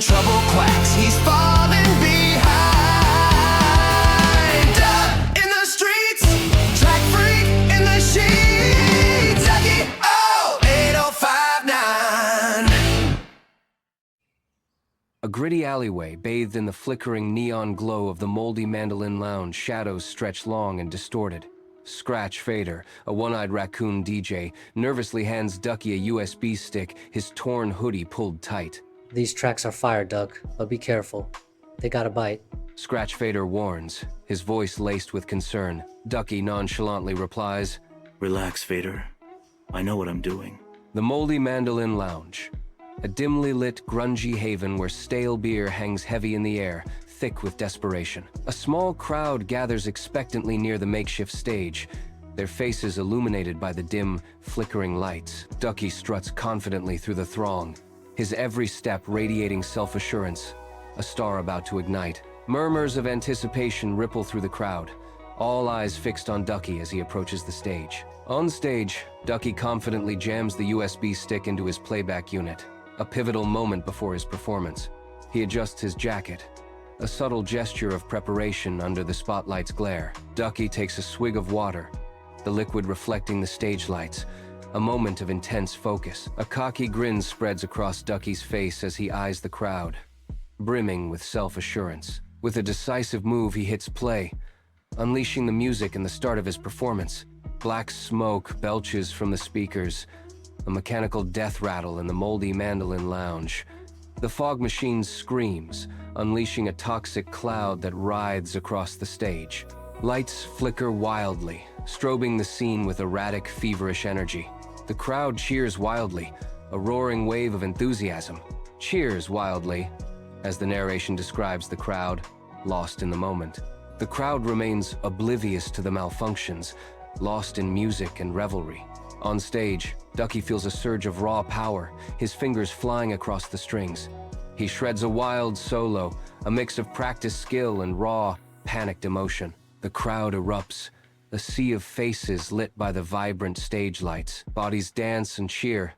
trouble quacks, he's falling behind. In the streets, track freak in the sheets. Ducky, O8O59. A gritty alleyway bathed in the flickering neon glow of the Moldy Mandolin lounge, shadows stretch long and distorted. Scratch Fader, a one-eyed raccoon DJ, nervously hands Ducky a USB stick, his torn hoodie pulled tight. These tracks are fire, Duck, but be careful. They got a bite. Scratch Fader warns, his voice laced with concern. Ducky nonchalantly replies, Relax, Fader. I know what I'm doing. The Moldy Mandolin Lounge, a dimly lit, grungy haven where stale beer hangs heavy in the air, thick with desperation. A small crowd gathers expectantly near the makeshift stage, their faces illuminated by the dim, flickering lights. Ducky struts confidently through the throng, his every step radiating self-assurance, a star about to ignite. Murmurs of anticipation ripple through the crowd, all eyes fixed on Ducky as he approaches the stage. On stage, Ducky confidently jams the USB stick into his playback unit, a pivotal moment before his performance. He adjusts his jacket, a subtle gesture of preparation under the spotlight's glare. Ducky takes a swig of water, the liquid reflecting the stage lights, a moment of intense focus. A cocky grin spreads across Ducky's face as he eyes the crowd, brimming with self-assurance. With a decisive move, he hits play, unleashing the music and the start of his performance. Black smoke belches from the speakers, a mechanical death rattle in the Moldy Mandolin Lounge. The fog machine screams, unleashing a toxic cloud that writhes across the stage. Lights flicker wildly, strobing the scene with erratic, feverish energy. The crowd cheers wildly, a roaring wave of enthusiasm. Cheers wildly, as the narration describes the crowd, lost in the moment. The crowd remains oblivious to the malfunctions, lost in music and revelry. On stage, Ducky feels a surge of raw power, his fingers flying across the strings. He shreds a wild solo, a mix of practiced skill and raw, panicked emotion. The crowd erupts, a sea of faces lit by the vibrant stage lights. Bodies dance and cheer,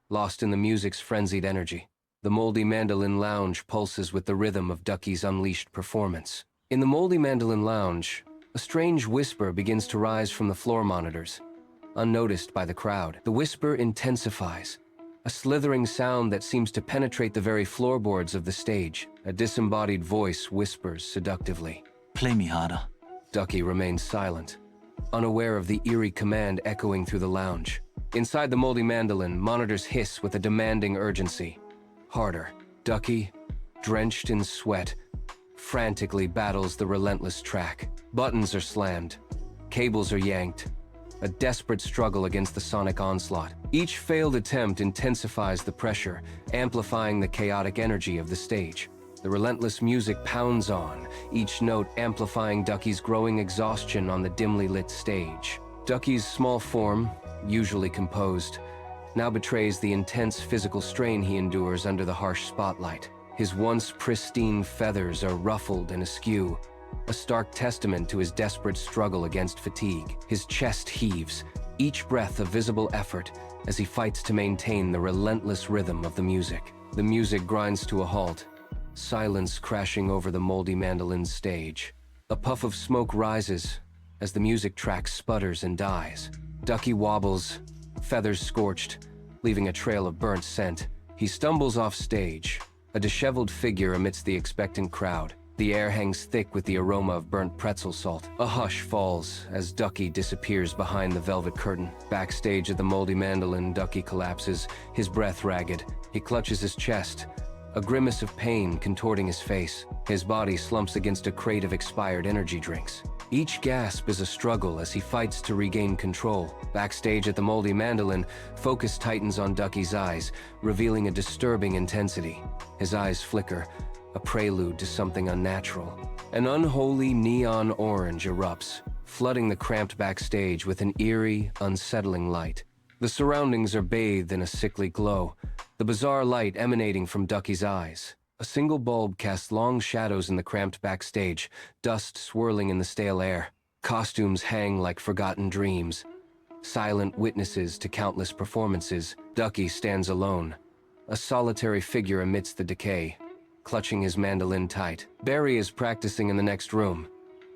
lost in the music's frenzied energy. The Moldy Mandolin Lounge pulses with the rhythm of Ducky's unleashed performance. In the Moldy Mandolin Lounge, a strange whisper begins to rise from the floor monitors, unnoticed by the crowd. The whisper intensifies, a slithering sound that seems to penetrate the very floorboards of the stage. A disembodied voice whispers seductively. Play me harder. Ducky remains silent, unaware of the eerie command echoing through the lounge. Inside the Moldy Mandolin, monitors hiss with a demanding urgency. Harder. Ducky, drenched in sweat, frantically battles the relentless track. Buttons are slammed, cables are yanked, a desperate struggle against the sonic onslaught. Each failed attempt intensifies the pressure, amplifying the chaotic energy of the stage. The relentless music pounds on, each note amplifying Ducky's growing exhaustion on the dimly lit stage. Ducky's small form, usually composed, now betrays the intense physical strain he endures under the harsh spotlight. His once pristine feathers are ruffled and askew, a stark testament to his desperate struggle against fatigue. His chest heaves, each breath a visible effort as he fights to maintain the relentless rhythm of the music. The music grinds to a halt, silence crashing over the Moldy Mandolin stage. A puff of smoke rises as the music track sputters and dies. Ducky wobbles, feathers scorched, leaving a trail of burnt scent. He stumbles off stage, a disheveled figure amidst the expectant crowd. The air hangs thick with the aroma of burnt pretzel salt. A hush falls as Ducky disappears behind the velvet curtain. Backstage at the Moldy Mandolin, Ducky collapses, his breath ragged. He clutches his chest, a grimace of pain contorting his face. His body slumps against a crate of expired energy drinks. Each gasp is a struggle as he fights to regain control. Backstage at the Moldy Mandolin, focus tightens on Ducky's eyes, revealing a disturbing intensity. His eyes flicker, a prelude to something unnatural. An unholy neon orange erupts, flooding the cramped backstage with an eerie, unsettling light. The surroundings are bathed in a sickly glow, the bizarre light emanating from Ducky's eyes. A single bulb casts long shadows in the cramped backstage, dust swirling in the stale air. Costumes hang like forgotten dreams, silent witnesses to countless performances. Ducky stands alone, a solitary figure amidst the decay, clutching his mandolin tight. Barry is practicing in the next room.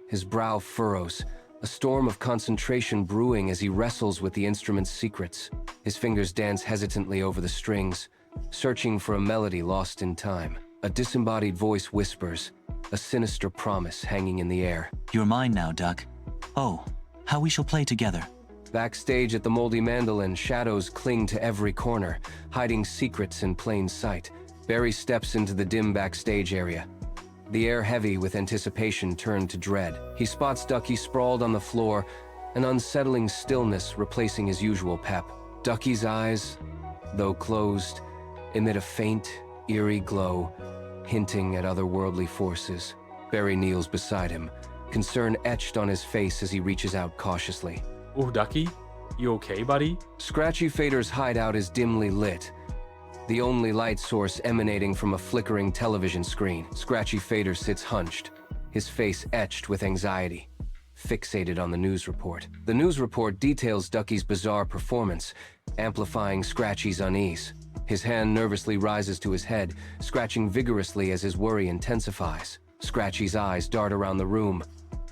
His brow furrows, a storm of concentration brewing as he wrestles with the instrument's secrets. His fingers dance hesitantly over the strings, searching for a melody lost in time. A disembodied voice whispers, a sinister promise hanging in the air. You're mine now, Duck. Oh, how we shall play together. Backstage at the Moldy Mandolin, shadows cling to every corner, hiding secrets in plain sight. Barry steps into the dim backstage area. The air heavy with anticipation turned to dread. He spots Ducky sprawled on the floor, an unsettling stillness replacing his usual pep. Ducky's eyes, though closed, emit a faint, eerie glow, hinting at otherworldly forces. Barry kneels beside him, concern etched on his face as he reaches out cautiously. Oh, Ducky? You okay, buddy? Scratchy Fader's hideout is dimly lit, the only light source emanating from a flickering television screen. Scratchy Fader sits hunched, his face etched with anxiety, fixated on the news report. The news report details Ducky's bizarre performance, amplifying Scratchy's unease. His hand nervously rises to his head, scratching vigorously as his worry intensifies. Scratchy's eyes dart around the room,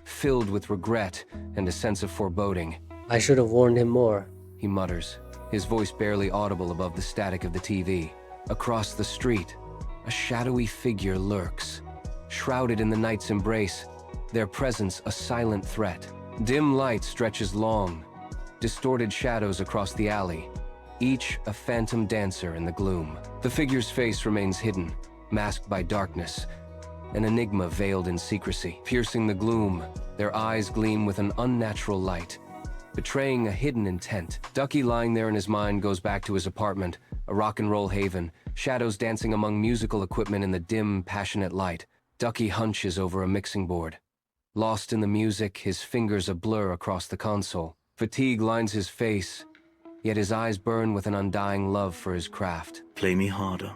filled with regret and a sense of foreboding. I should have warned him more. He mutters, his voice barely audible above the static of the TV. Across the street, a shadowy figure lurks, shrouded in the night's embrace, their presence a silent threat. Dim light stretches long, distorted shadows across the alley, each a phantom dancer in the gloom. The figure's face remains hidden, masked by darkness, an enigma veiled in secrecy. Piercing the gloom, their eyes gleam with an unnatural light, betraying a hidden intent. Ducky, lying there in his mind, goes back to his apartment, a rock and roll haven, shadows dancing among musical equipment in the dim, passionate light. Ducky hunches over a mixing board. Lost in the music, his fingers a blur across the console. Fatigue lines his face, yet his eyes burn with an undying love for his craft. Play me harder,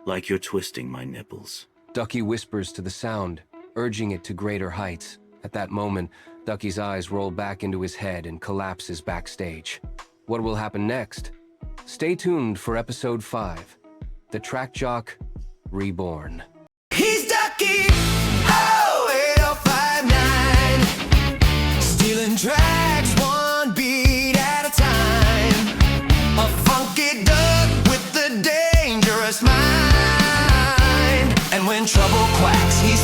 like you're twisting my nipples. Ducky whispers to the sound, urging it to greater heights. At that moment, Ducky's eyes roll back into his head and collapses backstage. What will happen next? Stay tuned for episode 5, The Track Jock Reborn. He's Ducky, O8O59, stealing tracks one beat at a time. A funky duck with the dangerous mind. And when trouble quacks, he's